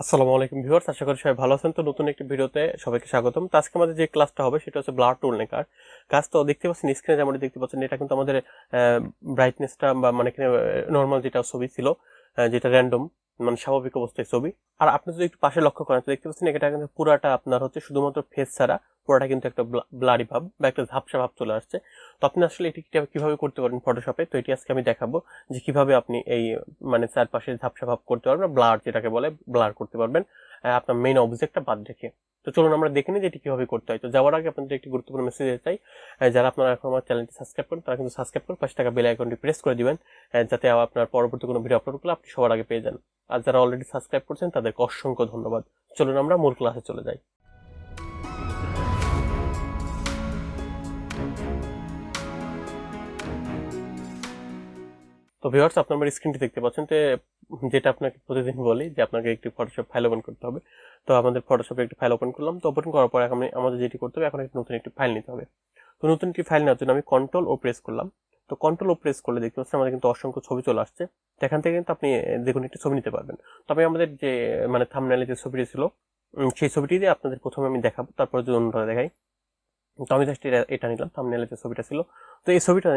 আসসালামু আলাইকুম ভিউয়ার্স, আশা করি সবাই ভালো আছেন। তো নতুন একটি ভিডিওতে সবাইকে স্বাগতম। তো আজকে আমাদের যে ক্লাসটা হবে সেটা হচ্ছে ব্লার টুল নেকার কাজ। তো দেখতে পাচ্ছেন স্ক্রিনে যেমন দেখতে পাচ্ছেন, এটা কিন্তু আমাদের ব্রাইটনেসটা বা মানে নর্মাল যেটা ছবি ছিল, যেটা র্যান্ডম মানে স্বাভাবিক অবস্থায় ছবি। আর আপনি যদি একটু পাশে লক্ষ্য করেন তো দেখতে পাচ্ছেন এটা কিন্তু পুরাটা আপনার হচ্ছে শুধুমাত্র ফেস ছাড়া পুরাটা কিন্তু একটা ব্লারি ভাব বা একটা ঝাপসা ভাব চলে আসছে। তো আপনি আসলে এটি কিভাবে করতে পারেন ফটোশপে, তো এটি আজকে আমি দেখাবো যে কিভাবে আপনি এই মানে চারপাশে ঝাপসা ভাব করতে পারবেন, ব্লার যেটাকে বলে ব্লার করতে পারবেন আপনার মেইন অবজেক্টটা বাদ রেখে। তো চলুন আমরা দেখে নিই যে এটি কিভাবে করতে হয়। তো যাওয়ার আগে আপনাদের একটি গুরুত্বপূর্ণ মেসেজ দিতে চাই, যারা আপনারা এখন আমার চ্যানেলটি সাবস্ক্রাইব করেন তারা কিন্তু সাবস্ক্রাইব করে পাশে থাকা বেল আইকনটি প্রেস করে দিবেন, যাতে আপনার পরবর্তী কোনো ভিডিও আপলোড করলে আপনি সবার আগে পেয়ে যান। আর যারা অলরেডি সাবস্ক্রাইব করছেন তাদেরকে অসংখ্য ধন্যবাদ। চলুন আমরা মূল ক্লাসে চলে যাই। তো ভিউয়ার্স, আপনার আমার স্ক্রিনটি দেখতে পাচ্ছেন, তো যেটা আপনাকে প্রতিদিন বলি যে আপনাকে একটি ফটোশপ ফাইল ওপেন করতে হবে। তো আমাদের ফটোশপে একটি ফাইল ওপেন করলাম। তো ওপেন করার পর এখন আমাদের যেটি করতে হবে, এখন নতুন একটি ফাইল নিতে হবে। তো নতুন একটি ফাইল নেওয়ার জন্য আমি কন্ট্রোল ও প্রেস করলাম। তো কন্ট্রোল ও প্রেস করলে দেখতে পাচ্ছেন আমাদের কিন্তু অসংখ্য ছবি চলে আসছে। তো এখান থেকে কিন্তু আপনি দেখুন একটি ছবি নিতে পারবেন। তবে আমাদের যে মানে থাম্বনেইলে যে ছবিটি ছিল, সেই ছবিটি দিয়ে আপনাদের প্রথমে আমি দেখাবো, তারপরে যদি অন্যটা দেখাই। তো আমি জাস্ট এটা নিলাম, থাম্বনেইলে যে ছবিটা ছিল। তো এই ছবিটা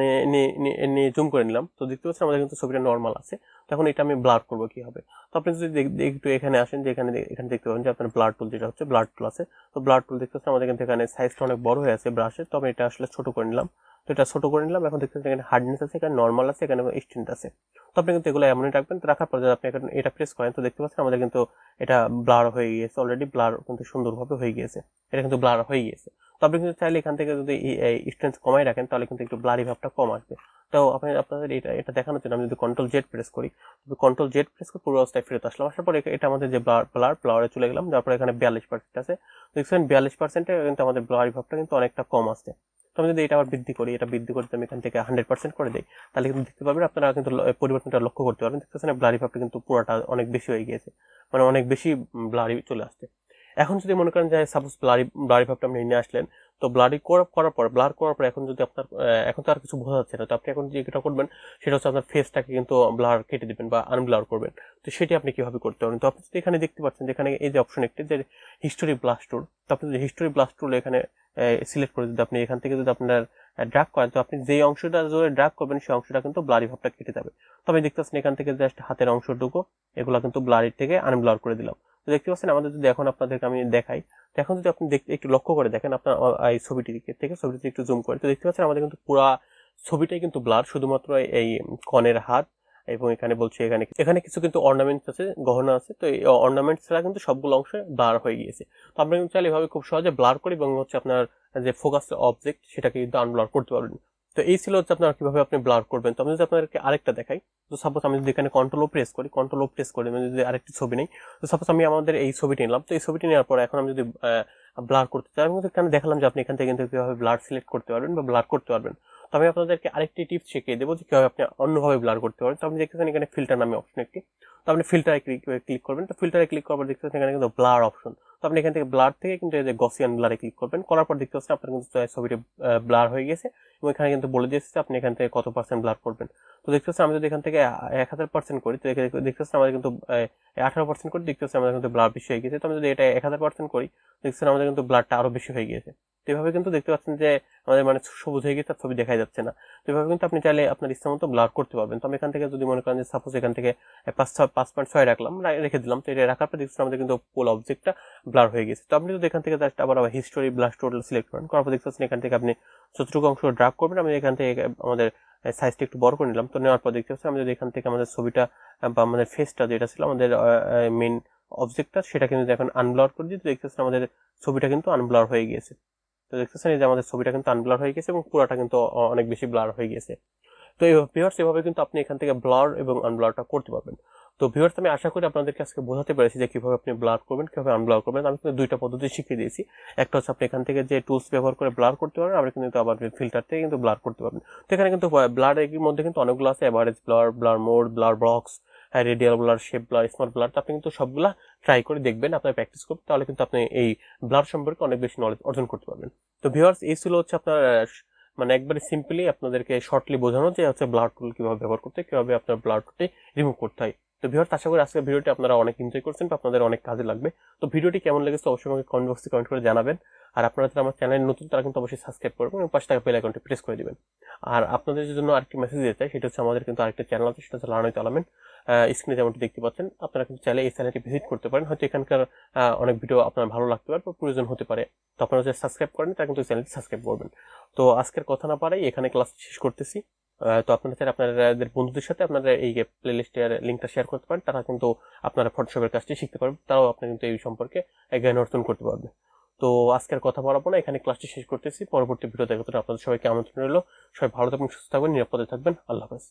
নিয়ে জুম করে নিলাম। তো দেখতে পাচ্ছেন আমাদের কিন্তু ছবিটা নর্মাল আছে। তখন এটা আমি ব্লার করবো কিভাবে। তো আপনি যদি একটু এখানে আসেন, যে এখানে দেখতে পাবেন যে আপনার ব্লার টুল যেটা হচ্ছে ব্লার টুল আছে। তো ব্লার টুল দেখতে পাচ্ছেন আমাদের কিন্তু এখানে সাইজটা অনেক বড় হয়ে আছে ব্রাশের। তো আমি এটা আসলে ছোট করে নিলাম। তো এটা ছোট করে নিলাম। এখন দেখতে পাচ্ছেন এখানে হার্ডনেস আছে, এখানে নর্মাল আছে, এখানে স্ট্রেন্থ আছে। তো আপনি কিন্তু এগুলো এমনই রাখবেন। তো রাখার পর যদি আপনি এখন এটা প্রেস করেন তো দেখতে পাচ্ছেন আমাদের কিন্তু এটা ব্লার হয়ে গিয়েছে, অলরেডি ব্লার কিন্তু সুন্দরভাবে হয়ে গিয়েছে। এটা কিন্তু ব্লার হয়ে গিয়েছে। তো আপনি কিন্তু চাইলে এখান থেকে যদি স্ট্রেন্থ কমাই রাখেন তাহলে কিন্তু একটু ব্লারি ভাবটা কম আসবে। তো আপনাদের এটা দেখানোর জন্য আমি যদি কন্ট্রোল জেড প্রেস করি, কন্ট্রোল জেড প্রেস করে পুরো অবস্থায় ফেরত আসলাম। আসার পরে এটা আমাদের যে ব্লারে চলে গেলাম, তারপরে এখানে 42% আছে। দেখছেন 42%-এ কিন্তু আমাদের ব্লারি ভাবটা কিন্তু অনেকটা কম আসছে। তো আমি যদি এটা আবার বৃদ্ধি করি, এটা বৃদ্ধি করতে আমি এখান থেকে 100% করে দিই, তাহলে কিন্তু দেখতে পাবেন, আপনারা কিন্তু পরিবর্তনটা লক্ষ্য করতে পারবেন। দেখতেছেন ব্লারি ভাবটা কিন্তু পুরোটা অনেক বেশি হয়ে গিয়েছে, মানে অনেক বেশি ব্লারি চলে আসছে। এখন যদি মনে করেন যে সাপোজ ব্লারি ভাবটা আপনি নিয়ে আসলেন, তো ব্লার করার পর এখন যদি আপনার এখন তো আর কিছু বোঝা যাচ্ছে না, তো আপনি এখন যেটা করবেন সেটা হচ্ছে আপনার ফেসটাকে কিন্তু ব্লার কেটে দিবেন বা আনব্লার করবেন। তো সেটি আপনি কিভাবে করতে পারেন। তো আপনি যদি এখানে দেখতে পাচ্ছেন যে এখানে এই যে অপশন একটি যে হিস্টোরি ব্লাস্ট টুল, তো আপনি যদি হিস্টোরি ব্লাস্ট টুল এখানে সিলেক্ট করে যদি আপনি এখান থেকে যদি আপনার ড্রাগ করেন, তো আপনি যে অংশটা জোরে ড্রাগ করবেন সেই অংশটা কিন্তু ব্লারি ভাবটা কেটে যাবে। তো আমি দেখতে পাচ্ছেন এখান থেকে জাস্ট হাতের অংশটুকু এগুলা কিন্তু ব্লারি থেকে আনব্লার করে দিলাম। তো দেখতে পাচ্ছেন আমাদের যদি এখন আপনাদেরকে আমি দেখাই, তো এখন যদি আপনি একটু লক্ষ্য করে দেখেন আপনার এই ছবিটি থেকে ছবিটিতে একটু জুম করে, তো দেখতে পাচ্ছেন আমাদের কিন্তু পুরো ছবিটাই কিন্তু ব্লার, শুধুমাত্র এই কনের হাত এবং এখানে বলছে এখানে এখানে কিছু কিন্তু অর্নামেন্টস আছে, গহনা আছে। তো এই অর্নামেন্টস ছাড়া কিন্তু সবগুলো অংশে ব্লার হয়ে গিয়েছে। তো আপনি কিন্তু চাইলে এভাবে খুব সহজে ব্লার করি এবং হচ্ছে আপনার যে ফোকাস অবজেক্ট সেটাকে কিন্তু আনব্লার করতে পারবেন। তো এই ছিল হচ্ছে আপনার কিভাবে আপনি ব্লার করবেন। তো আমি যদি আপনাদেরকে আরেকটা দেখাই, তো সাপোজ আমি যদি এখানে কন্ট্রোল ও প্রেস করি, আমি যদি আরেকটি ছবি নেই, তো সাপোজ আমি আমাদের এই ছবিটি নিলাম। তো এই ছবিটি নেওয়ার পর এখন আমি যদি ব্লার করতে চাই, আমি কিন্তু এখানে দেখালাম যে আপনি এখান থেকে কিন্তু কিভাবে ব্লার সিলেক্ট করতে পারবেন বা ব্লার করতে পারবেন। তো আমি আপনাদেরকে আরেকটি টিপস শিখিয়ে দেবো যে কিভাবে আপনি অন্যভাবে ব্লার করতে পারেন। তো আপনি দেখতেছেন এখানে ফিল্টার নামে অপশন একটি, তো আপনি ফিল্টারে ক্লিক করবেন। তো ফিল্টারে ক্লিক করার পর দেখতেছেন এখানে কিন্তু ব্লার অপশন। তো আপনি এখান থেকে ব্লার থেকে কিন্তু এই যে গসিয়ান ব্লারে ক্লিক করবেন, করার পর দেখতে পাচ্ছেন আপনার কিন্তু ছবিটি ব্লার হয়ে গেছে এবং এখানে কিন্তু বলে দিয়েছে আপনি এখান থেকে কত পার্সেন্ট ব্লার করবেন। তো দেখতে পাচ্ছেন আমি যদি এখান থেকে 1000% করি, তো দেখতে পাচ্ছেন আমাদের কিন্তু 18% করে দেখতে পাচ্ছি আমাদের কিন্তু ব্লার বেশি হয়ে গেছে। তো আমি যদি এটা 1000% করি, দেখছেন আমাদের কিন্তু ব্লারটা আরো বেশি হয়ে গিয়েছে। তো এভাবে কিন্তু দেখতে পাচ্ছেন যে আমাদের মানে সবুজ হয়ে গেছে, ছবি দেখা যাচ্ছে না। তো এভাবে কিন্তু আপনি চাইলে আপনার ইচ্ছা মতো ব্লার করতে পারবেন। তো আমি এখান থেকে যদি মনে করেন যে সাপোজ এখান থেকে 5.6 রাখলাম, রেখে দিলাম। তো এটা রাখার পর দেখছেন আমাদের কিন্তু ফুল অবজেক্টটা ব্লার হয়ে গেছে। তো আপনি যদি এখান থেকে জাস্ট আবার হিস্টোরি ব্লাস্ট টোটাল সিলেক্ট করেন, করার পর দেখতে পাচ্ছেন এখান থেকে আপনি যতটুকু অংশ ড্রাগ করবেন, আমি এখান থেকে আমাদের সাইজটা একটু বড় করে নিলাম। তো নেওয়ার পর দেখতে পাচ্ছি আমি যদি এখান থেকে আমাদের ছবিটা বা আমাদের ফেসটা যেটা ছিল আমাদের মেইন অবজেক্টটা, সেটা কিন্তু এখন আনব্লার করে দিই। তো দেখতেছেন আমাদের ছবিটা কিন্তু আনব্লার হয়ে গিয়েছে। তো দেখতেছেন এই যে আমাদের ছবিটা কিন্তু আনব্লার হয়ে গেছে এবং পুরাটা কিন্তু অনেক বেশি ব্লার হয়ে গেছে। তো এই ভিউয়ার্স এভাবে কিন্তু আপনি এখান থেকে ব্লার এবং আনব্লারটা করতে পারবেন। তো ভিউয়ার্স আমি আশা করি আপনাদেরকে আজকে বোঝাতে পেরেছি যে কিভাবে আপনি ব্লার করবেন, কিভাবে আনব্লার করবেন। আমি কিন্তু দুইটা পদ্ধতি শিখিয়ে দিয়েছি। একটা হচ্ছে আপনি এখান থেকে যে টুলস ব্যবহার করে ব্লার করতে পারবেন, আবার কিন্তু আবার ফিল্টার থেকে কিন্তু ব্লার করতে পারবেন। তো এখানে কিন্তু ব্লার এর মধ্যে কিন্তু অনেকগুলো আছে, average blur, blur mode, blur box, radial blur, shape blur, small blur. তো আপনি কিন্তু সবগুলা ট্রাই করে দেখবেন, আপনার প্র্যাকটিস করবেন, তাহলে কিন্তু আপনি এই ব্লার সম্পর্কে অনেক বেশি নলেজ অর্জন করতে পারবেন। তো ভিউয়ার্স এই ছিল হচ্ছে আপনার মানে একবারে সিম্পলি আপনাদেরকে শর্টলি বোঝানো যে হচ্ছে ব্লার টুল কিভাবে ব্যবহার করতে, কিভাবে আপনার ব্লার টুলটি রিমুভ করতে হয়। তো ভিউয়ার্স, আশা করি আজকের ভিডিওটি আপনারা অনেক এনজয় করছেন বা আপনাদের অনেক কাজে লাগবে। তো ভিডিওটি কেমন লেগেছে অবশ্যই আমাকে কমেন্ট বক্সে কমেন্ট করে জানাবেন। আর আপনারা যারা আমার চ্যানেল নতুন তারা কিন্তু অবশ্যই সাবস্ক্রাইব করবেন এবং পাশে থাকা বেল আইকনটি প্রেস করে দিবেন। আর আপনাদের জন্য আরেকটি মেসেজ দিতে চাই, সেটা হচ্ছে আমাদের কিন্তু আরেকটা চ্যানেল আছে, সেটা হচ্ছে লার্ন উইথ আলামিন। স্ক্রিনে যেমনটি দেখতে পাচ্ছেন, আপনারা কিন্তু চাইলে এই চ্যানেলটি ভিজিট করতে পারেন। হয়তো এখানকার অনেক ভিডিও আপনার ভালো লাগতে পারে বা প্রয়োজন হতে পারে। তো আপনারা যদি সাবস্ক্রাইব করেন তারা কিন্তু চ্যানেলটি সাবস্ক্রাইব করবেন। তো আজকের কথা না পারাই এখানে ক্লাস শেষ করতেছি। তো আপনারা চাইলে আপনাদের বন্ধুদের সাথে আপনারা এই প্লেলিস্টের লিঙ্কটা শেয়ার করতে পারেন, তারা কিন্তু আপনারা ফটোশপের কাজটি শিখতে পারবে, তারাও আপনি কিন্তু এই সম্পর্কে জ্ঞান অর্জন করতে পারবে। তো আজকের কথা বলাবো না, এখানে ক্লাসটি শেষ করতেছি। পরবর্তী ভিডিও দেখার জন্য আপনাদের সবাইকে আমন্ত্রণ রইল। সবাই ভালো থাকবেন, সুস্থ থাকবেন, নিরাপদে থাকবেন। আল্লাহ হাফেজ।